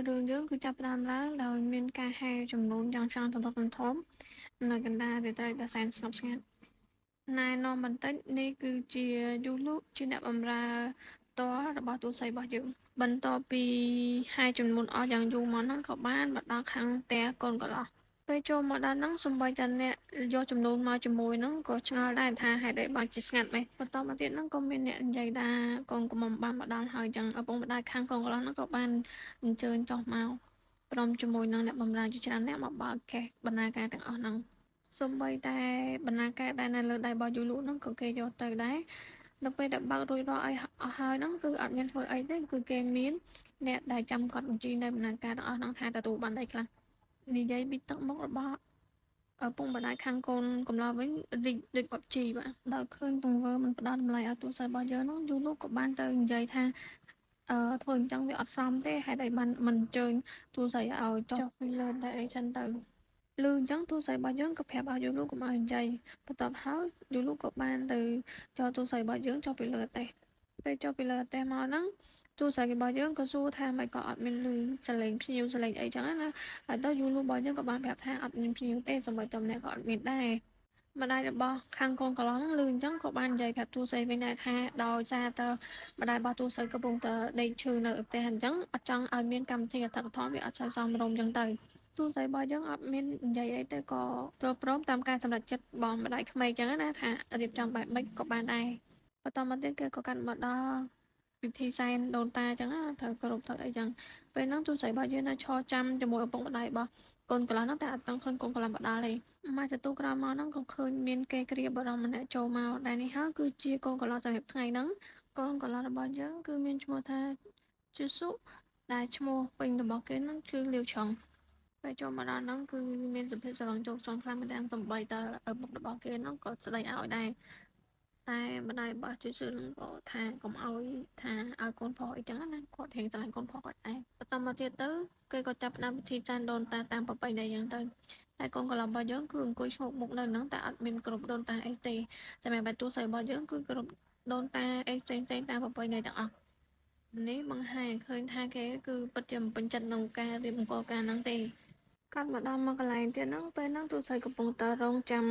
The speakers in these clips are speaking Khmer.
រឿងយើងគឺចាប់ផ្ដើមឡើងដោយមានការហែជំនូនយ៉ាងច្រើនសន្ធឹកសន្ធាប់នៅកណ្ដាលរាត្រីដ៏សែនស្ងប់ស្ងាត់ណែនាំបន្តិចនេះគឺជាយូលុជាអ្នកបម្រើផ្ទាល់របស់ទូស័យរបស់យើងបន្ទាប់ពីហែជំនូនអស់យ៉ាងយូរមកហ្នឹងក៏បានមកដល់ខាងផ្ទះកូនកន្លោះពេលចូលមកដល់ហ្នឹងសូម្បីតែអ្នកយកចំនួនមកជាមួយហ្នឹងក៏ឆ្ងល់ដែរថាហេតុអីបានជាស្ងាត់ម៉េចបន្តមកទៀតហ្នឹងក៏មានអ្នកនិយាយថាកូនកំមុំបានមកដល់ហើយចឹងឪពុកម្ដាយខាងកូនកន្លោះហ្នឹងក៏បានអញ្ជើញចុះមកព្រមជាមួយនឹងអ្នកបម្រើជាច្រើនអ្នកមកបើកកេះបណ្ណាការទាំងអស់ហ្នឹងសូម្បីតែបណ្ណាការដែលនៅលើដៃរបស់យូលុហ្នឹងក៏គេយកទៅដែរដល់ពេលដែលបើករួចរាល់អីអស់ហើយហ្នឹងគឺអត់មានធ្វើអីទេគឺគេមានអ្នកដែលចាំកត់បញ្ជីនៅបណ្ណាការទាំងអស់ហ្នឹងថាទទួលបានអីខ្លះនិយាយពីទឹកមុខរបស់ឪពុកម្ដាយខាងកូនកំឡោះវិញរីកដូចកប់ជីបាទដល់ឃើញទង្វើមិនផ្ដល់តម្លៃឲ្យទូរស័ព្ទរបស់យើងហ្នឹងយូរលោកក៏បានទៅនិយាយថាធ្វើអញ្ចឹងវាអត់សមទេហេតុអីបានមិនអញ្ជើញទូរស័ព្ទឲ្យចុះពីលើតែអីចឹងទៅលឺអញ្ចឹងទូរស័ព្ទរបស់យើងក៏ប្រាប់ឲ្យយូលូកុំឲ្យនិយាយបន្ទាប់ហើយយូលូក៏បានទៅយកទូរស័ព្ទរបស់យើងចុះពីលើអតេះពេលចុះពីលើអតេះមកហ្នឹងទូរស័ព្ទរបស់យើងក៏សួរថាមិនក៏អត់មានលឺសលេងភ្ញៀវសលេងអីចឹងណាហើយទៅយូលូរបស់យើងក៏បានប្រាប់ថាអត់មានភ្ញៀវទេសូម្បីតែម្នាក់ក៏អត់មានដែរម្ដាយរបស់ខាងកូនកន្លោះហ្នឹងលឺអញ្ចឹងក៏បាននិយាយប្រាប់ទូរស័ព្ទវិញដែរថាដោយសារតែម្ដាយរបស់ទូរស័ព្ទកំពុងតែដេកឈឺនៅផ្ទះអញ្ចឹងអត់ចង់ឲ្យមានកម្មវិធីអធិកអធមវាអត់សូវសមរម្យអញ្ចឹងទៅទូរស័ព្ទរបស់យើងអត់មាននិយាយអីទៅក៏ទល់ព្រមតាមការសម្រេចចិត្តរបស់ម្ដាយក្មេកអញ្ចឹងណាថារៀបចំបែបម៉េចក៏បានដែរបន្តមកទៀតគេក៏កាត់មកដល់ពិធីសែនដូនតាអញ្ចឹងណាត្រូវគោរពត្រូវអីចឹងពេលហ្នឹងទូរស័ព្ទរបស់យើងនៅឈរចាំជាមួយឪពុកម្ដាយរបស់កូនកន្លោះហ្នឹងតែអត់ដឹងឃើញកូនកន្លោះមកដល់ទេម៉ាសទូក្រោយមកហ្នឹងក៏ឃើញមានគេគ្រាបរមម្នាក់ចូលមកដែលនេះហើយគឺជាកូនកន្លោះសម្រាប់ថ្ងៃហ្នឹងកូនកន្លោះរបស់យើងគឺមានឈ្មោះថាជូស៊ូដែលឈ្មោះពេញរបស់គេហ្នឹងគឺលាវឆុងពេលចូលមកដល់ហ្នឹងគឺមានសភាពស្រវឹងជោគជ័យខ្លាំងមែនទែនសំបីតើឪពុករបស់គេហ្នឹងក៏ស្ដីឲ្យដែរតែម្ដាយរបស់ជូស៊ូហ្នឹងក៏ថាកុំឲ្យថាឲ្យកូនប្រុសអីចឹងណាគាត់រៀងស្រឡាញ់កូនប្រុសគាត់ដែរបន្តមកទៀតទៅគេក៏ចាប់ផ្ដើមពិធីចានដូនតាតាមប្រពៃណីចឹងទៅតែកូនកន្លងរបស់យើងគឺអង្គុយឈោកមុខនៅហ្នឹងតែអត់មានគ្រប់ដូនតាអីទេតែបែបទូស័យរបស់យើងគឺគ្រប់ដូនតាអីផ្សេងៗតាមប្រពៃណីទាំងអស់នេះបង្ហាញឃើញថាគេគឺពិតជាមិនពេញចិត្តនឹងការរៀបមង្គលការហ្នឹងទេកាត់មកដល់មកកន្លែងទៀតហ្នឹងពេលហ្នឹងទូស័យកំពុងតរងចាំ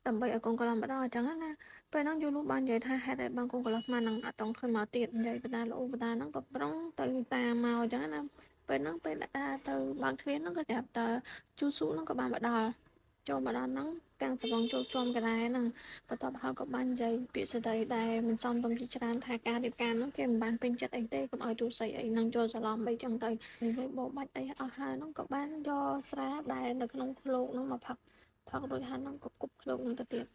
ដើម្បីឲ្យកូនកន្លងម្ដងអញ្ចឹងណាពេលហ្នឹងយូលូបាននិយាយថាហេតុអីបានកូនកន្លងស្មាននឹងអត់តង់ឃើញមកទៀតនិយាយបតាលោកបតាហ្នឹងក៏ប្រុងទៅតាមមកអញ្ចឹងណាពេលហ្នឹងពេលដាក់ទៅបើកទ្វារហ្នឹងក៏ចាប់តើជូស៊ូហ្នឹងក៏បានមកដល់ចូលមកដល់ហ្នឹងទាំងសងជោគជាំកដែរហ្នឹងបន្ទាប់ហើយក៏បាននិយាយពាក្យស្ដីដែលមិនសមរម្យជាច្រើនថាការរៀបការហ្នឹងគេមិនបានពេញចិត្តអីទេកុំឲ្យទូស័យអីហ្នឹងចូលច្រឡំអីចឹងទៅនិយាយបោបាច់អីអស់ហើយហ្នឹងក៏បានយកស្រាដែលនៅក្នុងឃ្លោកហ្នឹងមកផឹករួចហើយហ្នឹងក៏គប់ឃ្លោកហ្នឹងទៅទៀត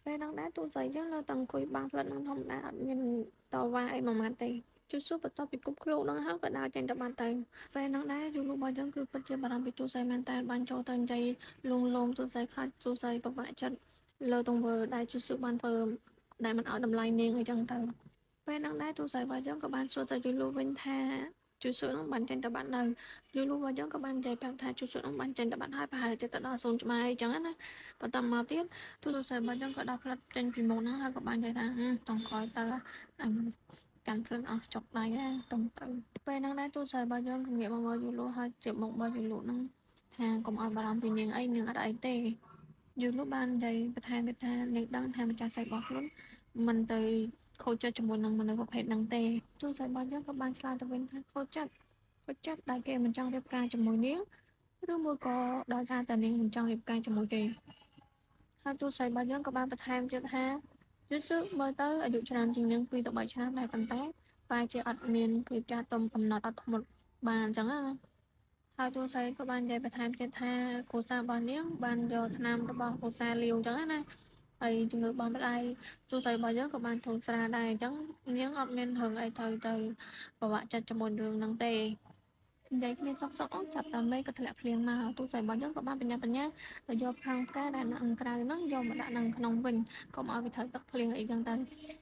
ពេលហ្នឹងដែរទូស័យយើងនៅតែអង្គុយបាំងផ្លិតហ្នឹងធម្មតាអត់មានតវ៉ាអីមួយម៉ាត់ទេជូស៊ូបន្ទាប់ពីគប់ឃ្លោកហ្នឹងហើយក៏ដើរចេញទៅបានទៅពេលហ្នឹងដែរយូលូរបស់យើងគឺពិតជាបារម្ភពីទូស័យមែនតើបានចូលទៅនិយាយលួងលោមទូស័យខ្លាចទូស័យពិបាកចិត្តលើទង្វើដែលជូស៊ូបានធ្វើដែលមិនឲ្យតម្លៃនាងអីចឹងទៅពេលហ្នឹងដែរទូស័យរបស់យើងក៏បានសួរទៅយូលូវិញថាជូស៊ូហ្នឹងបានចេញទៅបាត់នៅយូលូរបស់យើងក៏បាននិយាយប្រាប់ថាជូស៊ូហ្នឹងបានចេញទៅបាត់ហើយប្រហែលជាទៅដល់សួនច្បារអីចឹងណាបន្តមកទៀតទូស័យរបស់យើងក៏ដល់ផ្លិតចេញពីមុខហ្នឹងហើយក៏បាននិយាយថាតង់ក្រោយទៅអញកាន់ភ្លឹងអស់ចុកដៃហ្នឹងទៅពេលហ្នឹងដែរទូស័យរបស់យើងក៏ងាកមកមើលយូលូហើយជិបមុខរបស់យូលូហ្នឹងថាកុំឲ្យបារម្ភពីនាងអីនាងអត់អីទេយូលូបាននិយាយបន្ថែមទៀតថានាងដឹងថាម្ចាស់សាច់របស់ខ្លួនមិនទៅខូចចិត្តជាមួយនឹងមនុស្សប្រភេទហ្នឹងទេទូស័យរបស់យើងក៏បានឆ្លើយទៅវិញថាខូចចិត្តដែលគេមិនចង់រៀបការជាមួយនាងឬមួយក៏ដោយសារតែនាងមិនចង់រៀបការជាមួយគេហើយទូស័យរបស់យើងក៏បានបន្ថែមទៀតថាយូស៊ូមើលទៅអាយុច្រើនជាងនាង2ទៅ3ឆ្នាំដែរប៉ុន្តែប្រហែលជាអត់មានភាពចាស់ទុំកំណត់អត់ធ្មត់បានអញ្ចឹងណាហើយទូស័យក៏បាននិយាយបន្ថែមទៀតថាគ្រួសាររបស់នាងបានយកថ្នាំរបស់គ្រួសារលាវអញ្ចឹងណាហើយជំងឺរបស់ម្ដាយទូស័យរបស់យើងក៏បានធូរស្រាលដែរអញ្ចឹងនាងអត់មានរឿងអីទៅប្រវាក់ចិត្តជាមួយរឿងហ្នឹងទេនិយាយគ្នាសុកចាប់តែមេឃក៏ធ្លាក់ភ្លៀងមកទូស័យរបស់យើងក៏បានបញ្ញាទៅយកខាងផ្កាដែលនៅក្រៅហ្នឹងយកមកដាក់នៅក្នុងវិញកុំឲ្យវាត្រូវទឹកភ្លៀងអីចឹងទៅ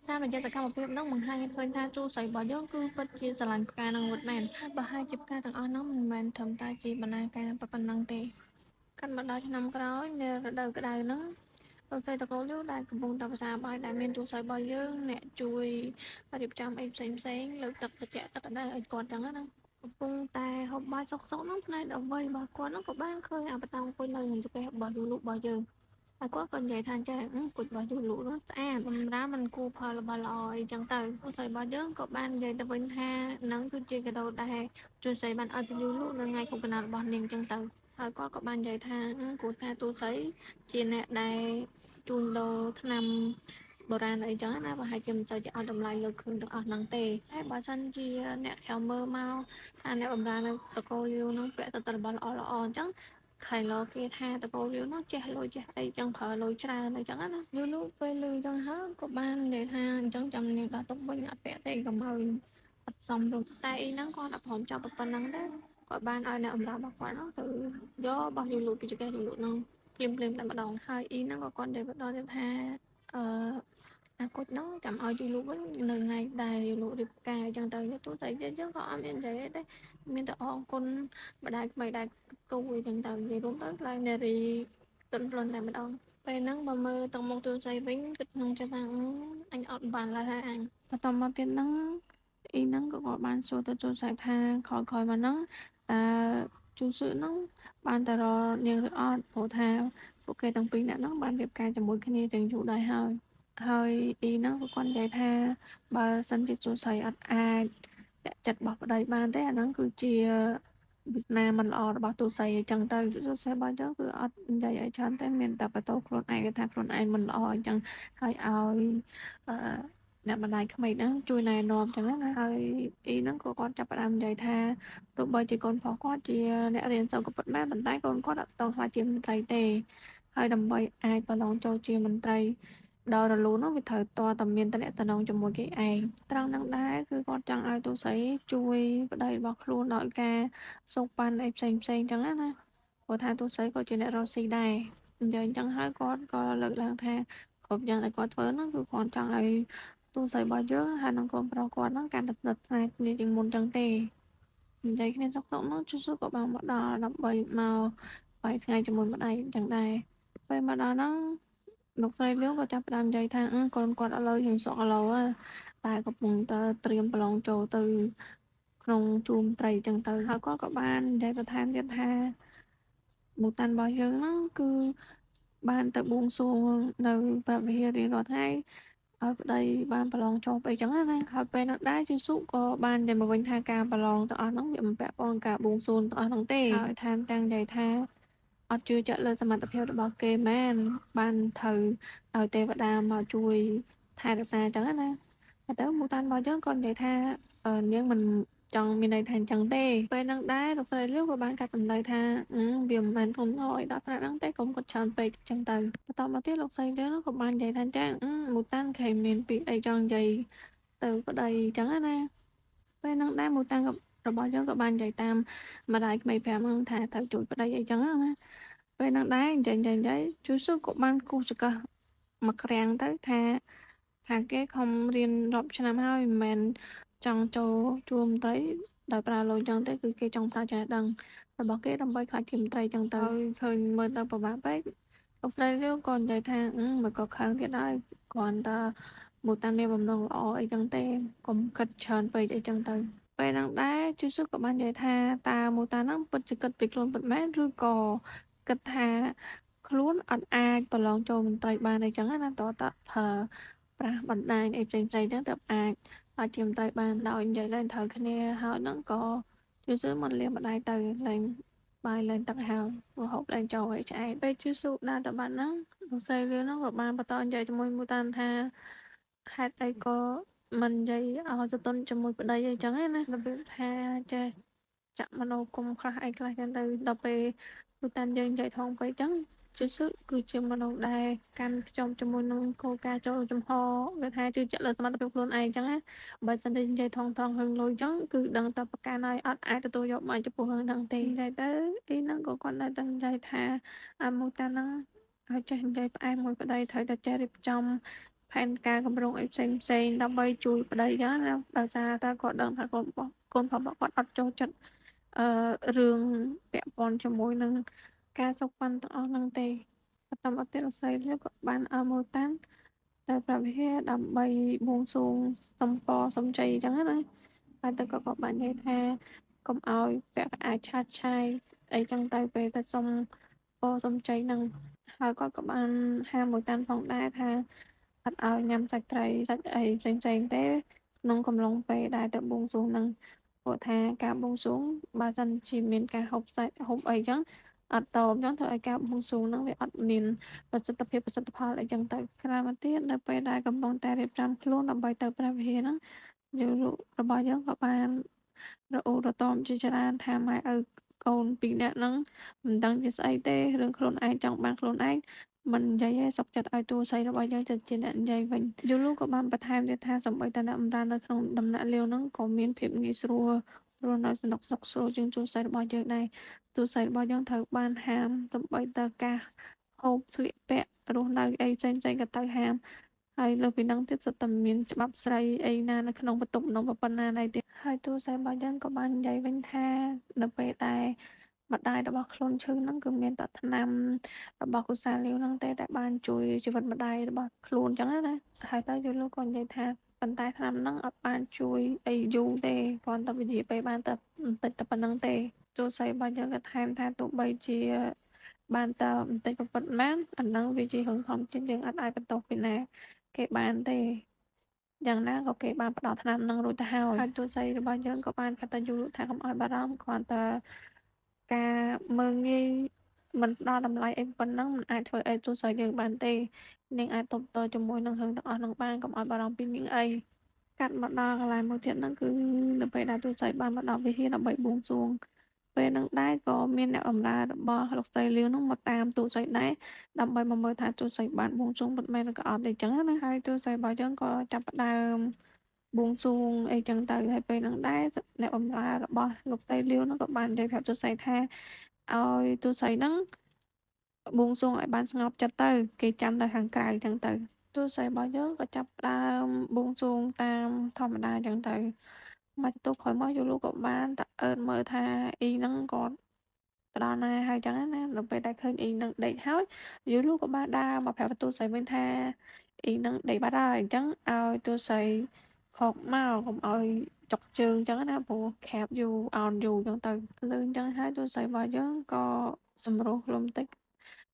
តាមរយៈសកម្មភាពហ្នឹងបង្ហាញឲ្យឃើញថាទូស័យរបស់យើងគឺពិតជាស្រឡាញ់ផ្កាហ្នឹងពិតមែនបើហើយជាផ្កាទាំងអស់ហ្នឹងមិនមែនត្រឹមតែជាបណ្ណាការប៉ុណ្ណឹងទេកាន់មកដល់ឆ្នាំក្រោយនៅរដូវក្តៅហ្នឹងលោកស្រីតកូលយូដែលកំពុងតែភាសាបាយដែលមានទូស័យរបស់យើងអ្នកជួយរៀបចំអីផ្សេងលើកទឹកត្រជាក់ទឹកក្តៅឲ្យគាត់ចឹងណា កំពុងតែហូបបាយសុកៗហ្នឹងផ្នែកអ្វីរបស់គាត់ហ្នឹងក៏បានឃើញអាបតាំងអង្គុយនៅនឹងចង្កេះរបស់យូលុរបស់យើងហើយគាត់ក៏និយាយថាចាគុជរបស់យូលុនោះស្អាតបំរាមមិនគួរផលរបស់ល្អអីចឹងទៅពួកស្រីរបស់យើងក៏បាននិយាយទៅវិញថានឹងគឺជាកាដូដែលជួយស្រីបានឲ្យទៅយូលុនៅថ្ងៃខួបកំណើតរបស់នាងចឹងទៅហើយគាត់ក៏បាននិយាយថាគួរថាទូស្រីជាអ្នកដែលជួញដូរថ្នាំបុរាណអីចឹងណាប្រហែលជាមិនសូវជាឲ្យតម្លៃលើគ្រឿងទាំងអស់ហ្នឹងទេហើយបើសិនជាអ្នកក្រៅមើលមកថាអ្នកបម្រើនៅតកូលយូនឹងពាក់ទៅរបស់ល្អល្អអញ្ចឹងខៃឡូគេថាតកូលយូនោះចេះលុយចេះអីចឹងប្រើលុយច្រើនអីចឹងណាយូនោះពេលលឺចឹងហើយក៏បាននិយាយថាអញ្ចឹងចាំនាងដល់ទុកវិញអត់ពាក់ទេកុំឲ្យអត់សមរម្យតែអីហ្នឹងគាត់អត់ព្រមចាប់ប៉ុណ្្នឹងទេគាត់បានឲ្យអ្នកបម្រើរបស់គាត់ហ្នឹងទៅយករបស់យូលូពីចង្កេះយូលូហ្នឹងភ្លាមតែម្ដងហើយអ៊ីហ្នឹងក៏គាត់និយាយបន្តទៀតថាអឺអាគុជហ្នឹងចាំឲ្យយូលូវិញនៅថ្ងៃដែលយូលូរៀបការអញ្ចឹងទៅទូទៅយើងក៏អត់មាននិយាយអីទេមានតែអរគុណម្ដាយក្មេកដែលគូអញ្ចឹងទៅនិយាយរួមទៅខ្លាំងនារីទន់ភ្លន់តែម្ដងពេលហ្នឹងបើមើលទៅមុខទូស័យវិញគិតក្នុងចិត្តថាអញអត់បានឡើយហើយអញបន្តមកទៀតហ្នឹងអ៊ីហ្នឹងក៏គាត់បានសួរទៅទូស័យថាក្រោយៗមកហ្នឹងតើជូសឺហ្នឹងបានទៅរកនាងឬអត់ព្រោះថាពួកគេទាំងពីរនាក់ហ្នឹងបានរៀបការជាមួយគ្នាទាំងយូរដែរហើយអ៊ីហ្នឹងក៏គាត់និយាយថាបើសិនជាទូស័យអត់អាចពាក់ចិត្តរបស់ប្តីបានទេអាហ្នឹងគឺជាវាសនាមិនល្អរបស់ទូស័យអញ្ចឹងទៅទូស័យរបស់យើងគឺអត់និយាយអីច្រើនទេមានតែបន្ទោសខ្លួនឯងថាខ្លួនឯងមិនល្អអញ្ចឹងហើយឲ្យអឺអ្នកម្ដាយក្មេកហ្នឹងជួយណែនាំចឹងណាហើយអ៊ីហ្នឹងក៏គាត់ចាប់ផ្ដើមនិយាយថាទោះបីជាកូនប្រុសគាត់ជាអ្នករៀនសូត្រក៏ពិតមែនប៉ុន្តែកូនគាត់អត់តង់ខ្លាចជាមន្ត្រីទេហើយដើម្បីអាចប្រឡងចូលជាមន្ត្រីដ៏រលូននោះវាត្រូវតតែមានតំណែងជាមួយគេឯងត្រង់ហ្នឹងដែរគឺគាត់ចង់ឲ្យទូស័យជួយប្តីរបស់ខ្លួនដោយការសូកប៉ាន់អីផ្សេងចឹងណាព្រោះថាទូស័យក៏ជាអ្នករកស៊ីដែរអញ្ចឹងហើយគាត់ក៏លើកឡើងថាគ្រប់យ៉ាងដែលគាត់ធ្វើហ្នឹងគឺគាត់ចង់ឲ្យទូស័យរបស់យើងហើយនឹងកូនប្រុសគាត់ហ្នឹងកាន់តែស្និទ្ធស្នាលគ្នាជាងមុនចឹងទេនិយាយគ្នាសុកនោះជូស៊ូក៏បានមកដល់ដើម្បីមកបាយថ្ងៃជាមួយម្ដាយចឹងដែរពេលមកដល់ហ្នឹងលោកស្រីលៀងក៏ចាប់ផ្ដើមនិយាយថាកូនគាត់ឥឡូវរៀងសុខឥឡូវតែកំពុងតែត្រៀមប្រឡងចូលទៅក្នុងជួមត្រីចឹងទៅហើយគាត់ក៏បាននិយាយបន្ថែមទៀតថាមូតាន់របស់យើងហ្នឹងគឺបានទៅបួងសួងនៅព្រះវិហាររៀងរាល់ថ្ងៃឲ្យប្តីបានប្រឡងចប់អីចឹងណាហើយពេលនោះដែរជូស៊ូក៏បាននិយាយមកវិញថាការប្រឡងទាំងអស់ហ្នឹងវាមិនពាក់ព័ន្ធការបួងសួងទាំងអស់ហ្នឹងទេហើយថែមទាំងនិយាយថាអត់ជឿជាក់លើសមត្ថភាពរបស់គេមែនបានត្រូវឲ្យទេវតាមកជួយថែរក្សាចឹងណាហើយទៅមូតាន់របស់យើងក៏និយាយថានាងមិនចង់មានន័យថាអញ្ចឹងទេពេលហ្នឹងដែរលោកស្រីលីវក៏បានកាត់សម្ដីថាវាមិនមែនធំធអីដល់ថ្នាក់ហ្នឹងទេកុំគាត់ច្រើនពេកអញ្ចឹងទៅបន្តមកទៀតលោកស្រីលីវក៏បាននិយាយថាចាមូតាន់គេមានពីអីចង់និយាយទៅប្តីអញ្ចឹងណាពេលហ្នឹងដែរមូតាន់ក៏របស់យើងក៏បាននិយាយតាមម្ដាយក្មេងប្រាប់ហ្នឹងថាត្រូវជួយប្តីអីចឹងណាពេលហ្នឹងដែរនិយាយជូស៊ូក៏បានគូសចង្កឹះមកក្រាំងទៅថាគេខំរៀនរាប់ឆ្នាំហើយមិនមែនចង់ចូលជួមត្រីដោយប្រើលុយចឹងទេគឺគេចង់ប្រើចំណេះដឹងរបស់គេដើម្បីខ្លាចជាមន្ត្រីចឹងទៅឃើញមើលទៅពិបាកពេកលោកស្រីលីវក៏និយាយថាមិនក៏ខឹងទៀតហើយគ្រាន់តែមកតាមមានបំណងល្អអីចឹងទេកុំគិតច្រើនពេកអីចឹងទៅពេលហ្នឹងដែរជូស៊ូក៏បាននិយាយថាតើមូតាហ្នឹងពិតជាគិតពីខ្លួនពិតមែនឬក៏គិតថាខ្លួនអត់អាចប្រឡងចូលមន្ត្រីបានអីចឹងណាតើប្រើប្រាស់បណ្ដាញអីផ្សេងៗចឹងទើបអាចជាមន្ត្រីបានដោយនិយាយឡើងត្រូវគ្នាហើយហ្នឹងក៏ជូស៊ូមកលាម្ដាយទៅលែងបាយលែងទឹកហើយព្រោះហូបលែងចូលឲ្យឆ្អែតពេលជូស៊ូដើរទៅបាត់ហ្នឹងលោកស្រីលឿនហ្នឹងក៏បានបន្តនិយាយជាមួយមូតានថាហេតុអីក៏មិននិយាយឲ្យសន្ទន់ជាមួយប្តីអីចឹងណារបៀបថាចេះចាក់មនោគមខ្លះអីខ្លះចឹងទៅដល់ពេលមូតានយើងនិយាយថងពេកចឹងជឿសឹកគឺជាមនុស្សដែលកាន់ខ្ជាប់ជាមួយនឹងគោលការណ៍ចូលចំហវាថាជឿជាក់លើសមត្ថភាពខ្លួនឯងចឹងណាបើសិនតែនិយាយថងហឹងលុយចឹងគឺដឹងតែប្រកាន់ហើយអត់អាចទទួលយកមកចំពោះរឿងហ្នឹងទេតែទៅអីហ្នឹងក៏គាត់នៅតែនិយាយថាអាមូតាហ្នឹងឲ្យចេះនិយាយផ្អែមមួយប្តីត្រូវតែចេះរៀបចំផែនការគម្រោងអីផ្សេងដើម្បីជួយប្តីចឹងណាដោយសារតែគាត់ដឹងថាកូនប្រុសរបស់គាត់អត់ចូលចិត្តរឿងពាក់ព័ន្ធជាមួយនឹងការសូកប៉ាន់ទាំងអស់ហ្នឹងទេបន្តមកទៀតលោកស្រីលៀវក៏បានឲ្យម៉ូតាន់ទៅព្រះវិហារដើម្បីបួងសួងសុំពរសុំជ័យអញ្ចឹងណាហើយទៅក៏គាត់បាននិយាយថា កុំឲ្យពាក់អាវឆាតឆាយអីចឹងទៅពេលទៅសុំពរសុំជ័យហ្នឹងហើយគាត់ក៏បានហាមមួយតាន់ផងដែរថាអត់ឲ្យញ៉ាំសាច់ត្រីសាច់អីផ្សេងៗទេក្នុងកំឡុងពេលដែលទៅបួងសួងហ្នឹងព្រោះថាការបួងសួងបើសិនជាមានការហូបសាច់ហូបអីចឹងអត់តបចឹងធ្វើឲ្យការបួងសួងហ្នឹងវាអត់មានប្រសិទ្ធភាពប្រសិទ្ធផលអីចឹងទៅក្រោយមកទៀតនៅពេលដែលកំពុងតែរៀបចំខ្លួនដើម្បីទៅព្រះវិហារហ្នឹងយើងរបស់យើងក៏បានរអ៊ូរទាំជាច្រើនថាម៉ែឪកូនពីរនាក់ហ្នឹងមិនដឹងជាស្អីទេរឿងខ្លួនឯងចង់បានខ្លួនឯងមិននិយាយទេសុកចិត្តឲ្យតួស្រីរបស់យើងចិត្តជាអ្នកនិយាយវិញយូលូក៏បានបន្ថែមទៀតថាសូម្បីតែអ្នកបម្រើនៅក្នុងដំណាក់លាវហ្នឹងក៏មានភាពងាយស្រួលរស់នៅសនុកសុខស្រួលជាងតួស្រីរបស់យើងដែរតួស្រីរបស់យើងត្រូវបានហាមសូម្បីតែការហូបស្លៀកពាក់រស់នៅអីផ្សេងៗក៏ត្រូវហាមហើយលើសពីហ្នឹងទៀតសុទ្ធតែមានច្បាប់ស្រីអីណានៅក្នុងបន្ទប់នោះប៉ុណ្ណាណីទៀតហើយតួស្រីរបស់យើងក៏បាននិយាយវិញថានៅពេលដែលម្ដាយរបស់ខ្លួនឈឺហ្នឹងគឺមានតែថ្នាំរបស់កុសាលាវហ្នឹងទេដែលបានជួយជីវិតម្ដាយរបស់ខ្លួនចឹងណាហើយទៅយូលោកក៏និយាយថាប៉ុន្តែថ្នាំហ្នឹងអត់បានជួយអីយូរទេគ្រាន់តែវិនិច្ឆ័យពេលបានតែបន្តិចតែប៉ុណ្្នឹងទេតួស្រីរបស់យើងក៏ថែមថាទោះបីជាបានតែបន្តិចប៉ុណ្ណាអាហ្នឹងវាជារឿងធម្មជាតិយើងអត់អាចបន្ទោសពីណាគេបានទេយ៉ាងណាក៏គេបានផ្ដល់ថ្នាំនឹងរួចទៅហើយតួស្រីរបស់យើងក៏បានប្រាប់តាយូថាកុំឲ្យបារម្ភគ្រាន់តែការមើលងាយមិនផ្ដល់តម្លៃអីប៉ុណ្ណឹងមិនអាចធ្វើអីតួស្រីយើងបានទេនាងអាចតបតជាមួយនឹងរឿងទាំងអស់ហ្នឹងបានកុំឲ្យបារម្ភពីនាងអីកាត់មកដល់កន្លែងមួយទៀតហ្នឹងគឺនៅពេលដែលតួស្រីបានមកដល់វិហារដើម្បីបួងសួងពេលហ្នឹងដែរក៏មានអ្នកបម្រើរបស់លោកស្រីលាវហ្នឹងមកតាមតួស្រីដែរដើម្បីមកមើលថាតួស្រីបានបួងសួងពិតមែនឬក៏អត់ទេចឹងណាហើយតួស្រីរបស់យើងក៏ចាប់ផ្ដើមបួងសួងអីចឹងទៅហើយពេលហ្នឹងដែរអ្នកបម្រើរបស់លោកស្រីលាវហ្នឹងក៏បាននិយាយប្រាប់តួស្រីថាឲ្យតួស្រីហ្នឹងបួងសួងឲ្យបានស្ងប់ចិត្តទៅគេចាំនៅខាងក្រៅចឹងទៅតួស្រីរបស់យើងក៏ចាប់ផ្ដើមបួងសួងតាមធម្មតាចឹងទៅមកទទួលក្រោយមកយូលូក៏បានតែអើតមើលថាអ៊ីហ្នឹងក៏ទៅដល់ណាហើយចឹងណានៅពេលដែលឃើញអ៊ីហ្នឹងដេកហើយយូលូក៏បានដើរមកប្រាប់តួស្រីវិញថាអ៊ីហ្នឹងដេកបាត់ហើយអញ្ចឹងឲ្យតួស្រីខកមកកុំឲ្យចុកជើងចឹងណាព្រោះខាបយូរអោនយូរចឹងទៅលឺអញ្ចឹងហើយតួស្រីរបស់យើងក៏សម្រុះលំតិច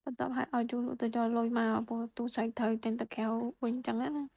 បន្ទាប់ឲ្យយូលូទៅយកលុយមកព្រោះតួស្រីត្រូវចេញទៅក្រៅវិញចឹងណា